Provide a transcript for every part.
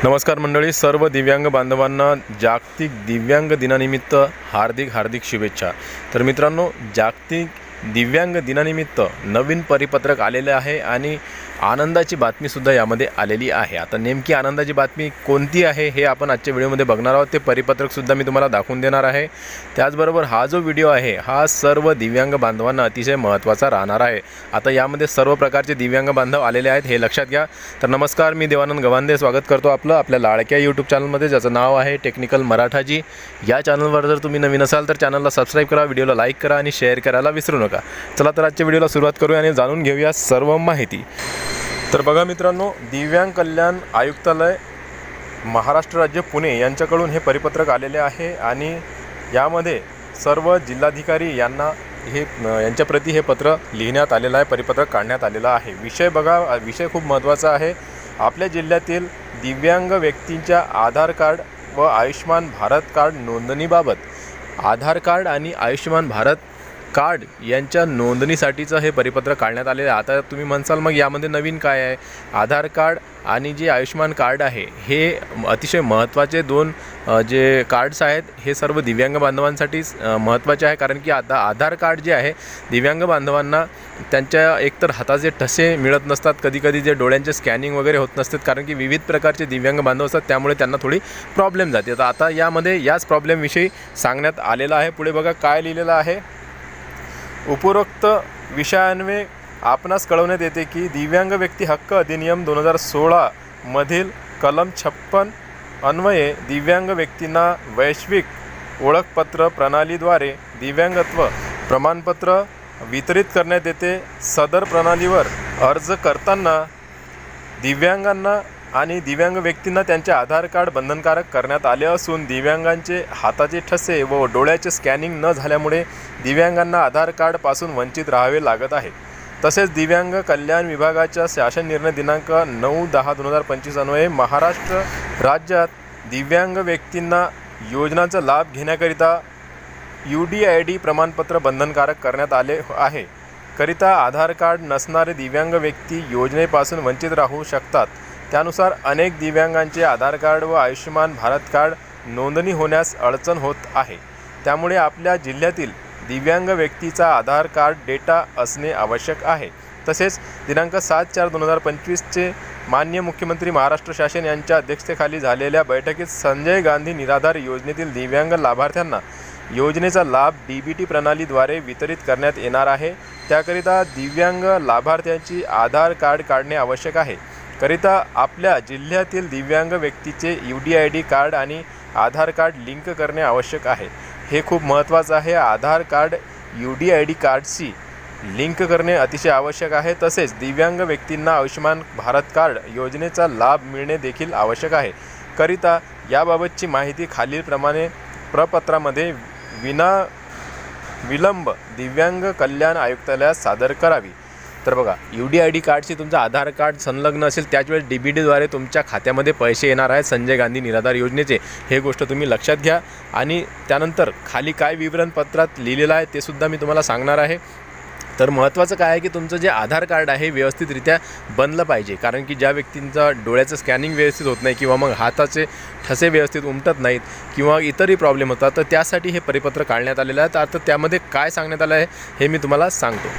नमस्कार मंडळी, सर्व दिव्यांग बांधवांना जागतिक दिव्यांग दिनानिमित्त हार्दिक शुभेच्छा। तर मित्रांनो, जागतिक दिव्यांग दिनानिमित्त नवीन परिपत्रक आलेले आहे आणि आनंदाची बातमीसुद्धा यामध्ये आलेली आहे। आता नेमकी आनंदाची बातमी कोणती आहे हे आपण आजच्या व्हिडिओमध्ये बघणार आहोत। ते परिपत्रकसुद्धा मी तुम्हाला दाखवून देणार आहे। त्याचबरोबर हा जो व्हिडिओ आहे हा सर्व दिव्यांग बांधवांना अतिशय महत्त्वाचा राहणार आहे। आता यामध्ये सर्व प्रकारचे दिव्यांग बांधव आलेले आहेत हे लक्षात घ्या। तर नमस्कार, मी देवानंद गवांदे स्वागत करतो आपलं आपल्या लाडक्या यूट्यूब चॅनलमध्ये, ज्याचं नाव आहे टेक्निकल मराठाजी। या चॅनलवर जर तुम्ही नवीन असाल तर चॅनलला सबस्क्राईब करा, व्हिडिओला लाईक करा आणि शेअर करायला विसरू नका। चला तर आजच्या व्हिडिओला सुरुवात करूया आणि जाणून घेऊया सर्व माहिती। तर बघा मित्रांनो, दिव्यांग कल्याण आयुक्तालय महाराष्ट्र राज्य पुणे यांच्याकडून हे परिपत्रक आलेले आहे आणि यामध्ये सर्व जिल्हाधिकारी यांना यांच्याप्रती हे पत्र लिहिण्यात आलेलं आहे, परिपत्रक काढण्यात आलेलं आहे। विषय बघा, विषय खूप महत्त्वाचा आहे। आपल्या जिल्ह्यातील दिव्यांग व्यक्तींच्या आधार कार्ड व आयुष्मान भारत कार्ड नोंदणीबाबत आधार कार्ड आणि आयुष्मान भारत कार्ड यांच्या नोंदणीसाठीचं हे परिपत्रक काढण्यात आलेलं आहे। आता तुम्ही म्हणसाल मग यामध्ये नवीन काय आहे? आधार कार्ड आणि जे आयुष्मान कार्ड आहे हे अतिशय महत्त्वाचे दोन जे कार्ड्स आहेत हे सर्व दिव्यांग बांधवांसाठी महत्त्वाचे आहे। कारण की आता आधार कार्ड जे आहे दिव्यांग बांधवांना त्यांच्या एकतर हाताचे ठसे मिळत नसतात, कधीकधी जे डोळ्यांचे स्कॅनिंग वगैरे होत नसतात, कारण की विविध प्रकारचे दिव्यांग बांधव असतात, त्यामुळे त्यांना थोडी प्रॉब्लेम जाते। तर आता यामध्ये याच प्रॉब्लेमविषयी सांगण्यात आलेलं आहे। पुढे बघा काय लिहिलेलं आहे। उपरोक्त विषयान्वये आपणास कळवण्यात येते की दिव्यांग व्यक्ती हक्क अधिनियम 2016 मधील कलम 56 अन्वये दिव्यांग व्यक्तींना वैश्विक ओळखपत्र प्रणालीद्वारे दिव्यांगत्व प्रमाणपत्र वितरित करण्यात येते। सदर प्रणालीवर अर्ज करताना दिव्यांगांना आणि दिव्यांग व्यक्तींना त्यांचे आधार कार्ड बंधनकारक करण्यात आले असून दिव्यांगांचे हाताचे ठसे व डोळ्याचे स्कॅनिंग न झाल्यामुळे दिव्यांगांना आधार कार्डपासून वंचित राहावे लागत आहे। तसेच दिव्यांग कल्याण विभागाच्या शासन निर्णय दिनांक 9/10/2025 अन्वये महाराष्ट्र राज्यात दिव्यांग व्यक्तींना योजनांचा लाभ घेण्याकरिता UDID प्रमाणपत्र बंधनकारक करण्यात आले आहे। करिता आधार कार्ड नसणारे दिव्यांग व्यक्ती योजनेपासून वंचित राहू शकतात। त्यानुसार अनेक दिव्यांगांचे आधार कार्ड व आयुष्यमान भारत कार्ड नोंदणी होण्यास अडचण होत आहे। त्यामुळे आपल्या जिल्ह्यातील दिव्यांग व्यक्तीचा आधार कार्ड डेटा असणे आवश्यक आहे। तसेच दिनांक 7/4/2025 माननीय मुख्यमंत्री महाराष्ट्र शासन यांच्या अध्यक्षतेखाली झालेल्या बैठकीत संजय गांधी निराधार योजनेतील दिव्यांग लाभार्थ्यांना योजनेचा लाभ DBT प्रणालीद्वारे वितरित करण्यात येणार आहे। त्याकरिता दिव्यांग लाभार्थ्यांची आधार कार्ड काढणे आवश्यक आहे। करिता आपल्या जिल्ह्यातील दिव्यांग व्यक्तीचे UDID कार्ड आणि आधार कार्ड लिंक करणे आवश्यक आहे। हे खूप महत्त्वाचं आहे। आधार कार्ड UDID कार्डशी लिंक करणे अतिशय आवश्यक आहे। तसेच दिव्यांग व्यक्तींना आयुष्मान भारत कार्ड योजनेचा लाभ मिळणे देखील आवश्यक आहे। करिता याबाबतची माहिती खालीलप्रमाणे प्रपत्रामध्ये विलंब दिव्यांग कल्याण आयुक्तालयास सादर करावी। तर बघा, UDID कार्डशी तुमचं आधार कार्ड संलग्न असेल त्याच वेळेस DBTद्वारे तुमच्या खात्यामध्ये पैसे येणार आहेत संजय गांधी निराधार योजनेचे, हे गोष्ट तुम्ही लक्षात घ्या। आणि त्यानंतर खाली काय विवरणपत्रात लिहिलेलं आहे ते सुद्धा मी तुम्हाला सांगणार आहे। तर महत्त्वाचं काय आहे की तुमचं जे आधार कार्ड आहे व्यवस्थितरित्या बनलं पाहिजे, कारण की ज्या व्यक्तींचा डोळ्याचं स्कॅनिंग व्यवस्थित होत नाही किंवा मग हाताचे ठसे व्यवस्थित उमटत नाहीत किंवा इतरही प्रॉब्लेम होतात, तर त्यासाठी हे परिपत्र काढण्यात आलेलं आहे। तर आता त्यामध्ये काय सांगण्यात आलं आहे हे मी तुम्हाला सांगतो।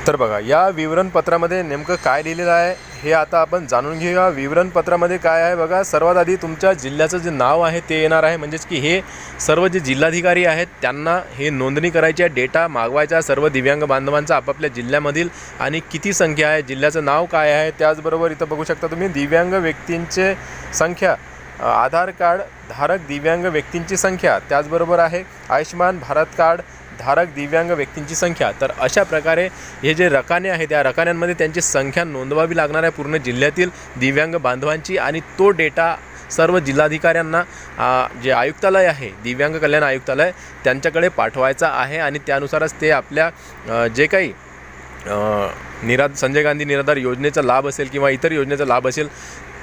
तर बघा, या विवरणपत्रामध्ये नेमकं काय लिहिलेलं आहे हे आता आपण जाणून घेऊया। विवरणपत्रामध्ये काय आहे बघा, सर्वात आधी तुमच्या जिल्ह्याचं जे नाव आहे ते येणार आहे, म्हणजेच की हे सर्व जे जिल्हाधिकारी आहेत त्यांना हे नोंदणी करायची आहे, डेटा मागवायचा सर्व दिव्यांग बांधवांचा आपापल्या जिल्ह्यामधील आणि किती संख्या आहे, जिल्ह्याचं नाव काय आहे। त्याचबरोबर इथं बघू शकता तुम्ही दिव्यांग व्यक्तींचे संख्या, आधार कार्ड धारक दिव्यांग व्यक्तींची संख्या, त्याचबरोबर आहे आयुष्मान भारत कार्ड धारक दिव्यांग व्यक्तींची संख्या। तर अशा प्रकारे हे जे रकाने आहेत त्या रकान्यांमध्ये त्यांची संख्या नोंदवावी लागणार आहे पूर्ण जिल्ह्यातील दिव्यांग बांधवांची, आणि तो डेटा सर्व जिल्हाधिकाऱ्यांना जे आयुक्तालय आहे दिव्यांग कल्याण आयुक्तालय त्यांच्याकडे पाठवायचा आहे। आणि त्यानुसारच ते आपल्या जे काही संजय गांधी निराधार योजनेचा लाभ असेल किंवा इतर योजनेचा लाभ असेल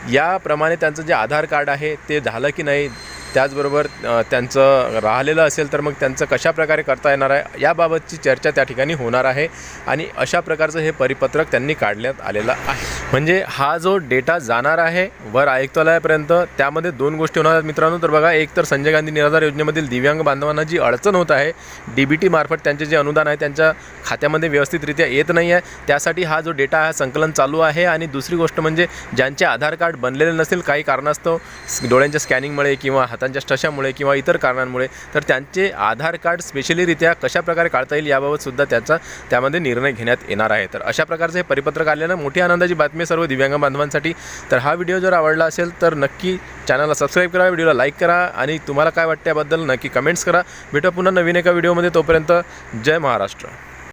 याप्रमाणे त्यांचं जे आधार कार्ड आहे ते झालं की नाही, त्याचबरोबर त्यांचं राहिलेलं असेल तर मग त्यांचं कशाप्रकारे करता येणार आहे याबाबतची चर्चा त्या ठिकाणी होणार आहे। आणि अशा प्रकारचं हे परिपत्रक त्यांनी काढण्यात आलेलं आहे। म्हणजे हा जो डेटा जाणार आहे वर आयुक्तालयापर्यंत, त्यामध्ये दोन गोष्टी होणार आहेत मित्रांनो. तर बघा, एक तर संजय गांधी निराधार योजनेमधील दिव्यांग बांधवांना जी अडचण होत आहे, DBT मार्फत त्यांचे जे अनुदान आहे त्यांच्या खात्यामध्ये व्यवस्थितरित्या येत नाही आहे, त्यासाठी हा जो डेटा आहे संकलन चालू आहे. आणि दुसरी गोष्ट म्हणजे ज्यांचे आधार कार्ड बनलेले नसेल काही कारणास्तव, डोळ्यांच्या स्कॅनिंगमुळे किंवा हातांच्या ठशामुळे किंवा इतर कारणांमुळे, तर त्यांचे आधार कार्ड स्पेशलीरित्या कशाप्रकारे काढता येईल याबाबत सुद्धा त्यामध्ये निर्णय घेण्यात येणार आहे. तर अशा प्रकारचं हे परिपत्रक आल्यानं मोठी आनंदाची बातमी सर्व दिव्यांग बांधवांसाठी. तर हा व्हिडिओ जर आवडला असेल तर नक्की चॅनलला सबस्क्राईब करा, व्हिडिओला लाईक करा आणि तुम्हाला काय वाटतं याबद्दल नक्की कमेंट्स करा. भेटू पुन्हा नवीन एका व्हिडिओमध्ये. तोपर्यंत जय महाराष्ट्र.